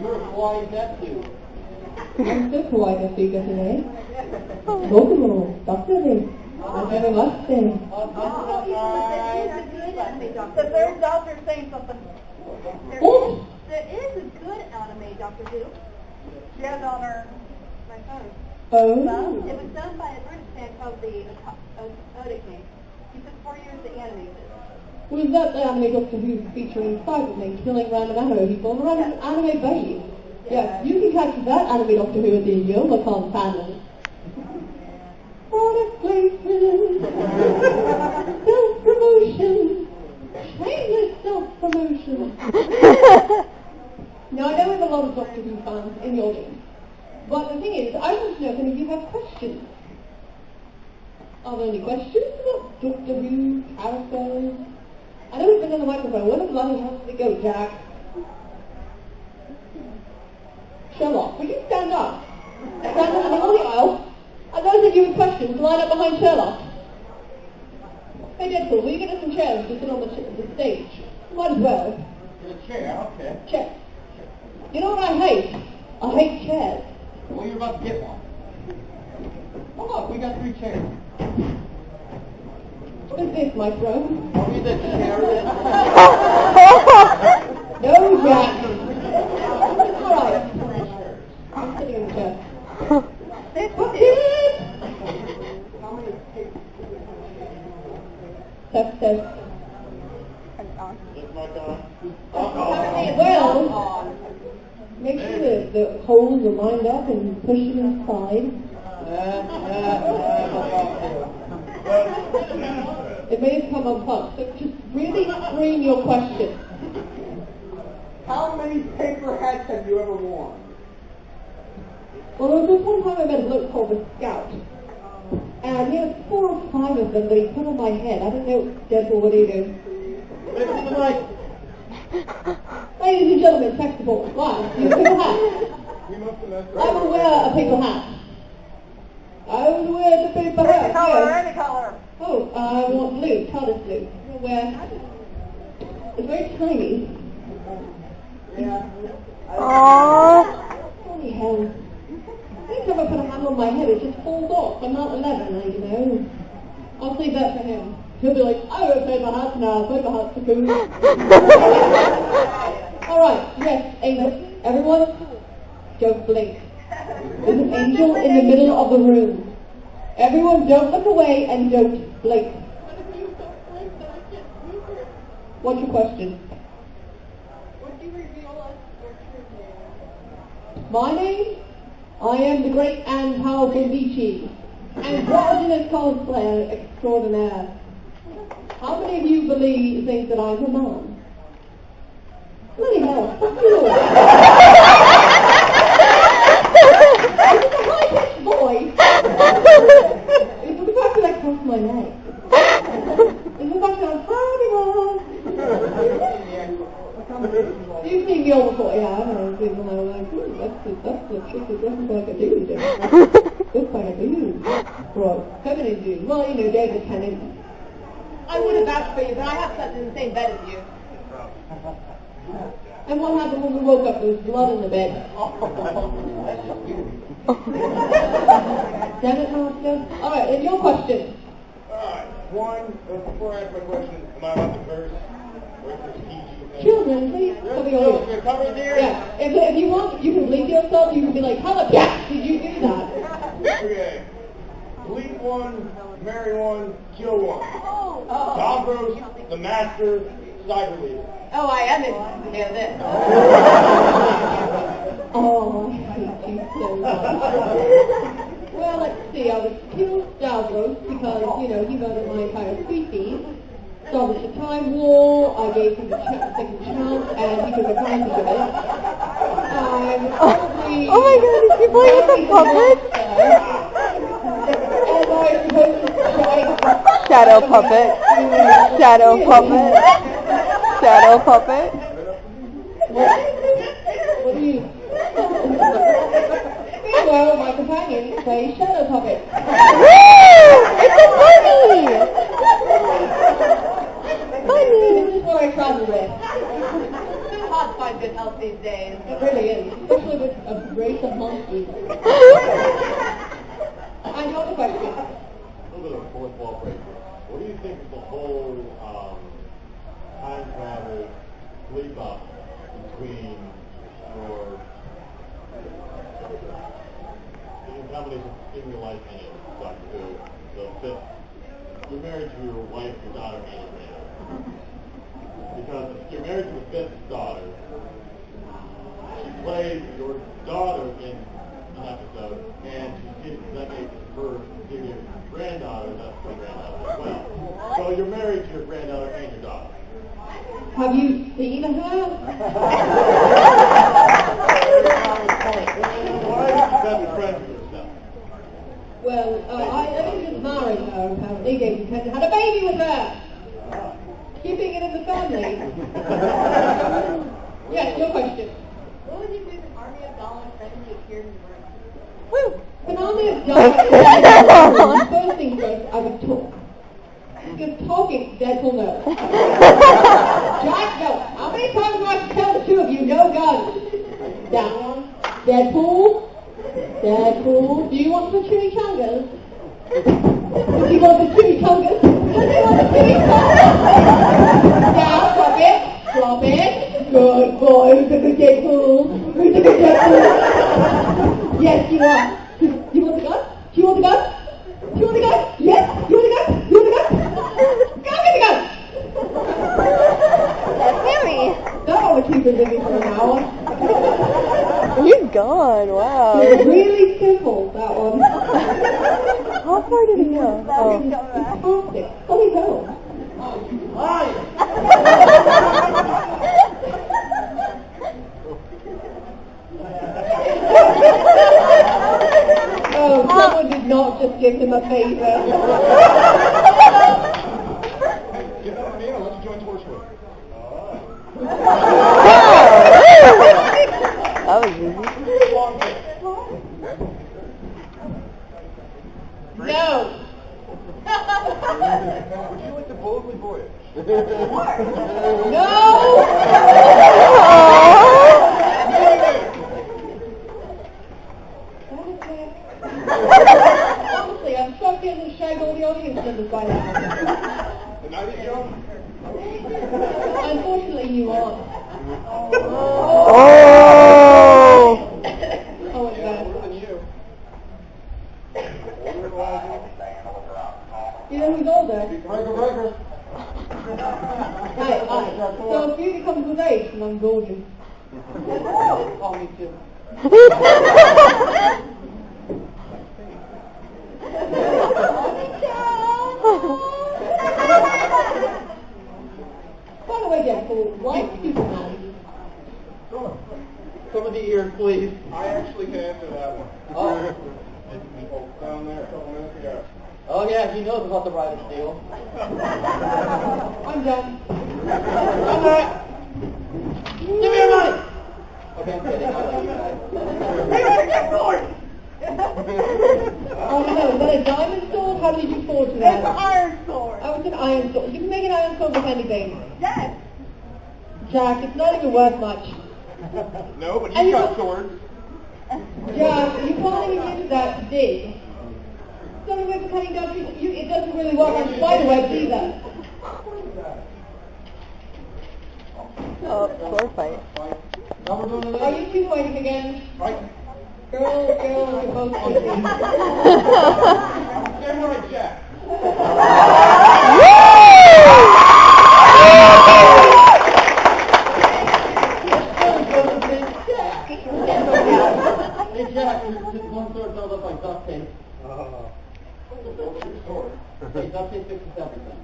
You're kawaii Netsu. I'm so kawaii Netsu today. Bokumo, Doctor. I'm very much saying. The third doctor saying something. What? There is a good anime, Doctor Who. She has it on my phone. Oh. It was done by a British man called the Oda King. He took 4 years to animate it. Was that the anime Doctor Who featuring Cybermen killing random anime people? Random anime babes? Yeah, you can catch that anime Doctor Who at the Youmacon panel. Product placement, self-promotion, shameless self-promotion. Now, I know we have a lot of Doctor Who fans in the audience, but the thing is, I want to know if any of you have questions. Are there any questions about Doctor Who characters? I know we've been on the microphone. Where the bloody hell did it go, Jack? Sherlock, would you stand up? Stand up on the aisle. And those of you with questions, line up behind Sherlock. Hey Deadpool, will you get us some chairs to sit on the stage? Might as well. Get a chair, okay. Chairs. You know what I hate? I hate chairs. Well, you're about to get one. Oh look, we got 3 chairs. What is this, my friend? Are we the chair then? No, Jack. Alright. I'm sitting in the chair. What's it? Test. Well, make sure that the holes are lined up and push it inside. It may have come unplugged, so just really scream your question. How many paper hats have you ever worn? Well, there was this one time I met a bloke called the Scout, and he had 4 or 5 of them that he put on my head. I don't know, Deadpool, what do you do? Ladies and gentlemen, check the board. Why? Do you have a paper hat? I will wear a paper hat. I will wear the paper hat. Any color. Oh, I want blue. Color blue. I'll wear. It's very tiny. Yeah. Holy hell. Anytime I put a hand on my head, it just falls off. I'm not 11, you know. I'll leave that for him. He'll be like, I won't play my hat now. Play my hat for cool. Alright, yes, Angel. Everyone, don't blink. There's an angel in the middle of the room. Everyone, don't look away and don't blink. What's your question? Would you reveal us your true name? My name? I am the great and powerful Beachy, androgynous cosplayer extraordinaire. How many of you think that I'm a man? Bloody hell, fuck you all. It's a high-pitched voice. It's the fact that I cross my legs. It's the fact that I'm howdy. You've seen me all before, yeah, I know. People are like, that's the trick that doesn't like a dude. Looks like a dude. Right, feminine dude. Well, you know, David Tennant. I would have vouched for you, but I have slept in the same bed as you. And what happened when we woke up? There was blood in the bed. Damn it, Master. Alright, and your question. Alright, before I ask my question, am I allowed to curse? Children, please cover your ears. Yeah, if you want, you can bleep yourself, you can be like, how the f*** did you do that? Okay. Bleep one, marry one, kill one. Davros, the master, cyber leader. Oh, I am interested to hear this. Oh, I hate you so much. Well, let's see, I would kill Davros because, you know, he murdered my entire species. Started a time war, I gave him a second chance, and he took advantage of it. Probably... Oh my god, is he playing with the puppet? And I supposed to try... Shadow puppet. Shadow puppet. Shadow puppet. What do you... Meanwhile, my companion plays shadow puppet. Woo! It's a bunny! Bunny! This is what I travel with. Hi, hard to find good health these days. It really is, especially with a race of monsters. And another question. A little bit of a fourth wall break. What do you think of the whole time travel sleep up between your combination in your life and like the fifth? You're married to your wife, your daughter, and your granddaughter. Because you're married to the fifth daughter. She played your daughter in an episode, and that makes her your granddaughter, that's her granddaughter as well. So you're married to your granddaughter and your daughter. Have you seen her? Why are you better friends with yourself? Well, I think just married her, apparently. They had a baby with her. Keeping it in the family. Yes, your question. What would you do if an army of dollars suddenly appeared in the room? Woo! An army of dollars. First thing first, I would talk. Because talking, Deadpool knows. Jack knows. How many times do I have to tell the two of you, no guns? Down. Deadpool. Deadpool. Do you want some chimichangas? Do you want the chimichangas? Do you want the chimichangas? Down, drop it. Drop it. Good boy. Who's a good Deadpool? Who's a good Deadpool? Yes, you are. You want the gun? Do you want the gun? Do you want the gun? Yes? You want the gun? You want the gun? Go get the gun! That's Harry. That ought to keep us busy for an hour. He's gone. Wow. It's really simple, that one. How far did he go? Oh. Fantastic. Oh, he's home. Oh, someone did not just give him a favor. Get up me, I'll let you join Torchwood. That was easy. No. Would you like to boldly voyage? No. Honestly, I'm shocked he hasn't shagged all the audience members by now. The night is young. Unfortunately, you aren't. Oh. Oh, it's bad. Older than you. You know who's older? Breaker. Hi. So if you becomes with age, and I'm gorgeous. Oh, me too. By the way, Deadpool, like Superman. Some of the ears, please. I actually can answer that one. Oh. Down there. Oh yeah, he knows about the Ride of Steel. I'm done. I'm not. Give me your money! Okay, I'm kidding. I love you guys. Oh no, is that a diamond sword? How did you forge that? It's an iron sword. Oh, it's an iron sword. You can make an iron sword with anything. Yes. Jack, it's not even worth much. No, but And you you got don't- swords. Jack, you can't even use that to dig. It's not a way for cutting down trees. It doesn't really work on spider webs either. Oh, sword fight. Now we're doing Are you two fighting again? Right. Girls, you're both fighting. Samurai Jack. Hey Jack, this one sword don't look like duct tape. Hey, duct tape fixes everything.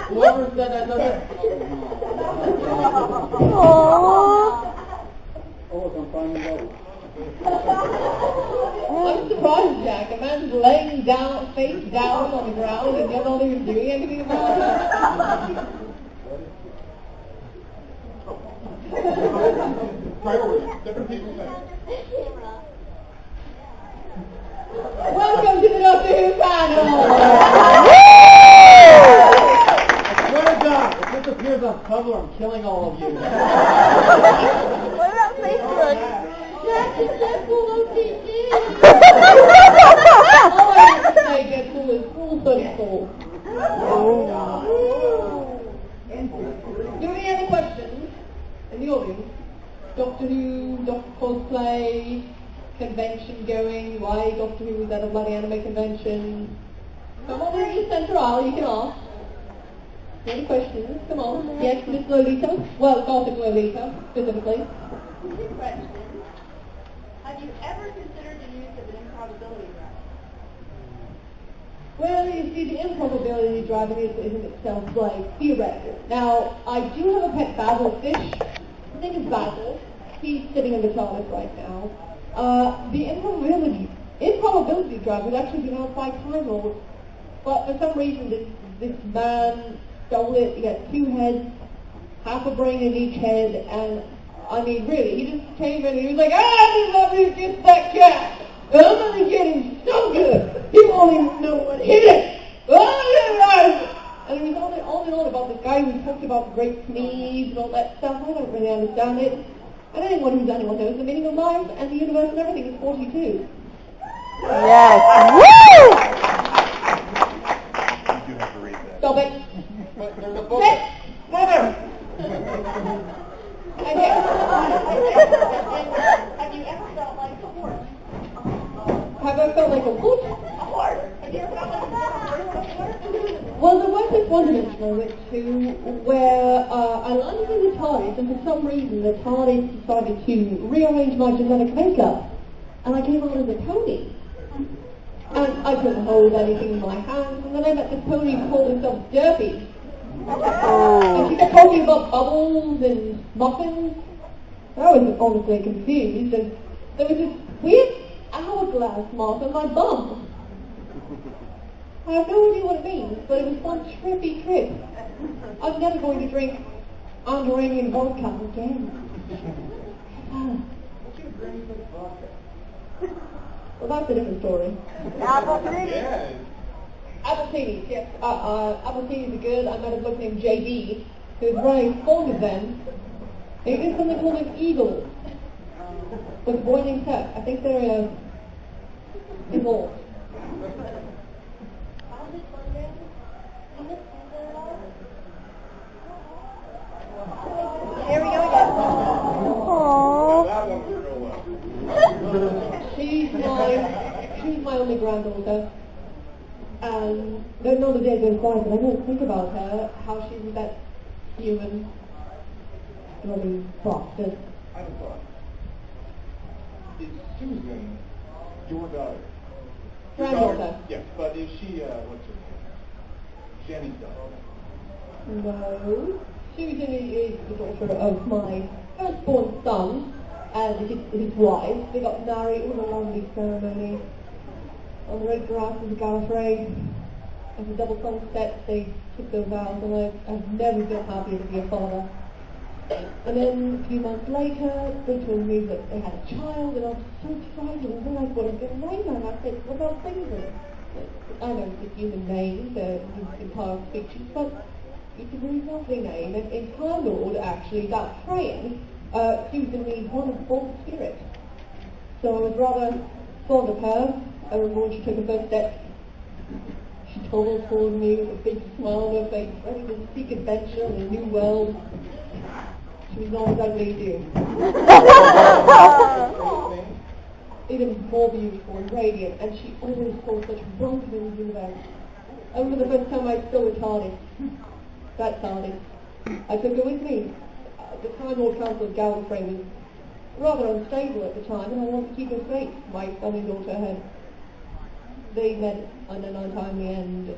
Whoever said that doesn't... Aww. Oh, look, I'm finding those. I'm surprised, Jack. A man's laying down, face down on the ground, and you're not even doing anything about it. Priorities. Different people's things. Welcome to the Doctor Who panel! I swear to God, if this appears on cover, I'm killing all of you. What about Facebook? That's a Deadpool OTG. All I have to say, Deadpool is full 34. Do we have any questions in the audience? Doctor Who, Doctor Cosplay, convention going, why Doctor Who was at a bloody anime convention? Come on in the centre aisle, you can ask. Any questions? Come on. Yes, Miss Lolita? Well, Gothic Lolita, specifically. Good question. Have you ever considered the use of an improbability drive? Well, you see, the improbability driving is in itself like theoretical. Now, I do have a pet Basil fish. His name is Basil. He's sitting in the toilet right now. The improbability drive was actually developed by Time Lord, but for some reason this man stole it. He had 2 heads, half a brain in each head, and I mean, really, he just came in and he was like, I love you, get that cat. I'm going to get him so good, he won't even know what hit it. And he was on and on about this guy who talked about great sneeze and all that stuff. I don't really understand it. And anyone knows the meaning of life and the universe and everything is 42. Yes. Woo! You do have to rate that. Stop it. But there's a book. Sit. Mother. Have you ever felt like a horse? Have I felt like a what? A horse. Have you ever felt like a horse? Well, there was this one dimension I went to where I landed in the TARDIS, and for some reason the TARDIS decided to rearrange my genetic makeup, and I came out as a pony. And I couldn't hold anything in my hands, and then I met this pony who called himself Derpy. And she kept talking about bubbles and muffins. I was honestly confused, and there was this weird hourglass mark on my bum. I have no idea what it means, but it was one trippy trip. I'm never going to drink Andoranian vodka again. Well, that's a different story. Yeah. Appletinis, yes. Appletinis are good. I met a bloke named JB, who's very fond of them. They did something called an eagle with a boy named Pep. I think they're involved. Here we go again. Aww. That one was real well. She's my only granddaughter. And there's not a day goes by that I don't think about her, how she was that human, bloody bastard. I have a thought. Is Susan your daughter? Your Granddaughter. daughter? Yes, but is she, what's her name? Jenny's daughter. No. Susan is the daughter of my firstborn son and his wife. They got married. It was a lovely ceremony. On the red grass of the Gallifrey, as a double sunset, they took their vows, and I've never been happier to be a father. And then a few months later, they told me that they had a child, and I was so excited, and then I thought I was going to name her, and I said, what about Susan? I know it's a human name, the entire species, but it's a really lovely name, and in Time Lord, actually, that praying, Susan means wonderful spirit. So I was rather fond of her. I remember when she took her first step, she toddled toward me with a big smile on her face, ready to seek adventure in a new world. She was not as ugly as you. Even more beautiful and radiant, and she always saw such wonder in the universe. I remember the first time I saw a TARDIS. That TARDIS. I took her with me. The Time Lord Council of Gallifrey was rather unstable at the time, and I wanted to keep her safe. My son and daughter had. They met on an untimely end.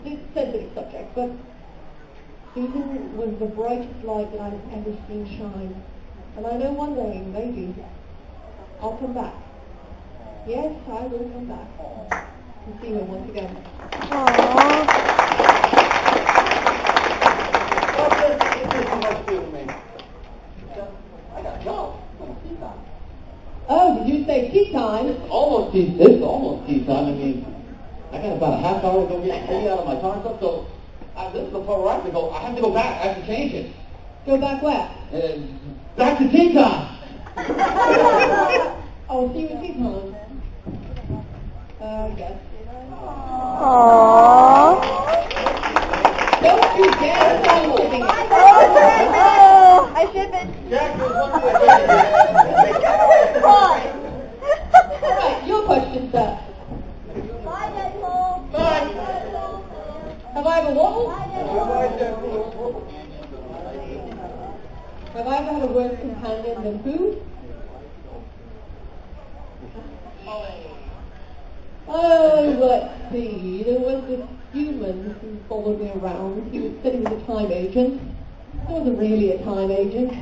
It's a sensitive subject, but Susan was the brightest light that I've ever seen shine. And I know one day, maybe, I'll come back. Yes, I will come back. And see her once again. Aww. It's too much food for me. I got jobs. Oh, did you say tea time? Almost tea. This is almost tea time. I mean, I got about a half hour to go get tea out of my car and stuff. So this is the part where I have to go. I have to go back. I have to change it. Go back where? Back to Team Con. Oh, see you in Team Con. Yes. Aww. Don't you dare start shipping it. Oh. I ship it. Jack, there's one more Fine. Alright, your question, sir. Bye, Deadpool. Bye. Have I ever what? Bye, Deadpool. Have I ever had a worse companion than food? Oh, let's see. There was this human who followed me around. He was sitting with a time agent. He wasn't really a time agent.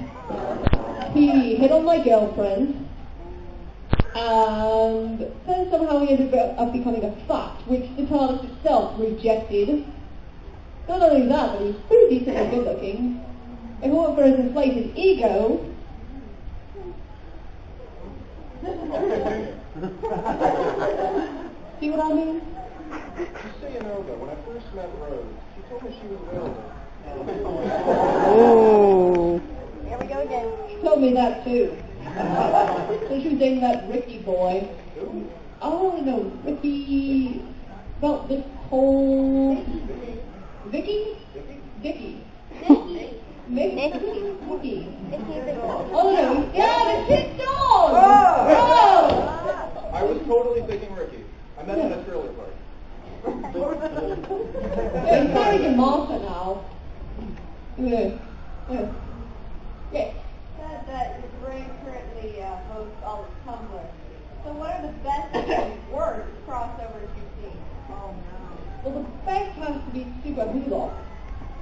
He hit on my girlfriend, and then somehow he ended up becoming a fact, which the TARDIS itself rejected. Not only that, but he was pretty decently good looking. If it weren't for his inflated ego, see what I mean? Just so you know, though, when I first met Rose, she told me she was available. Ooh. Here we go again. She told me that too. So she was dating that Ricky boy. Oh no, Ricky. About this whole Vicky? Dicky. Mickey. Oh no, yeah, the shit dog! Oh! I was totally thinking Ricky. I met him at a trailer park. Yeah, he's married to Martha now. Yeah. Yeah. Yeah. Said that your brain currently hosts all of Tumblr. So what are the best and worst crossovers you've seen? Oh no. Well, the best has to be Super Hula.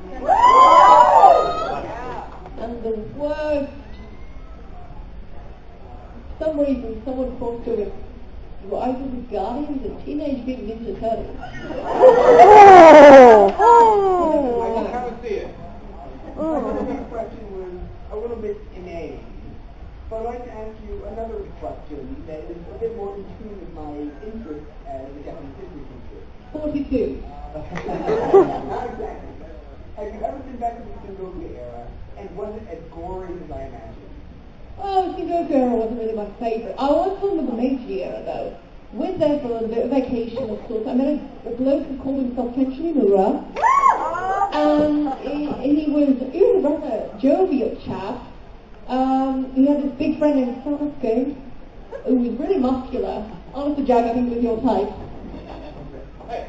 And the worst, for some reason, someone crossed over Rise of the Guardians and Teenage Mutant Ninja Turtles. Oh. I can kind of see it. My second question was a little bit inane. But I'd like to ask you another question that is a bit more in tune with my interest as a Japanese history teacher. 42. Not exactly. Have you ever been back to the Sengoku era, and was it as gory as I imagined? Oh, Sengoku era wasn't really my favorite. I was fond of the Meiji era, though. Went there for a bit of vacation of sorts. I met a bloke who called himself Kenshimura, and he was a rather jovial chap. He had this big friend named Sasuke, who was really muscular. Honestly, Jack, I think it was your type. Hey,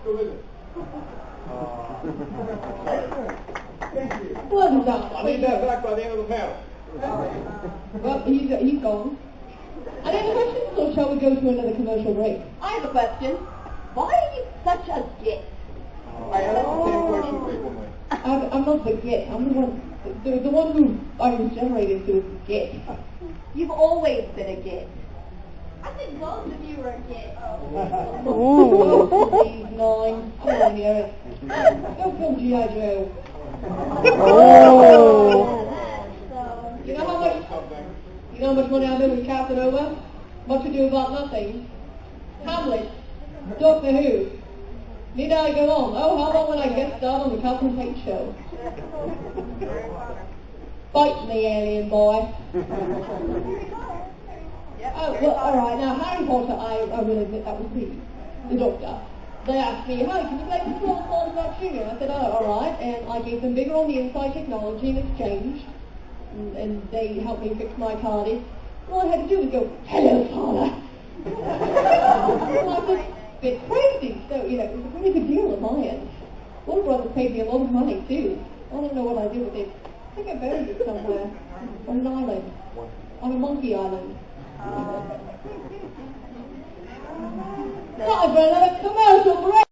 go visit. Thank you. Well done. I need that back by the end of the panel. Well, he's gone. Any other questions, or shall we go to another commercial break? I have a question. Why are you such a git? I ask the same question frequently. I'm not the git. I'm the one who I was generated to is the git. You've always been a git. I think both of you are a git. Oh, please, 9. Come on here. Go film G.I. Joe. Oh. You know how much money I made with Captain Over? Much ado about nothing. Hamlet. Doctor Who. Need I go on? Oh, how about when I guest starred on the Captain Tate show? Bite me, alien boy. Oh, well, alright, now Harry Potter, I will admit that was me, the Doctor. They asked me, hi, can you play the small part of that junior? I said, oh, alright, and I gave them bigger on the inside technology in exchange, and they helped me fix my TARDIS. All I had to do was go, hello, Father. Well, I was a bit crazy, so, it was a pretty good deal at my end. One brother paid me a lot of money, too. I don't know what I did with it. I think I buried it somewhere, on an island, on a monkey island. Time for another commercial break!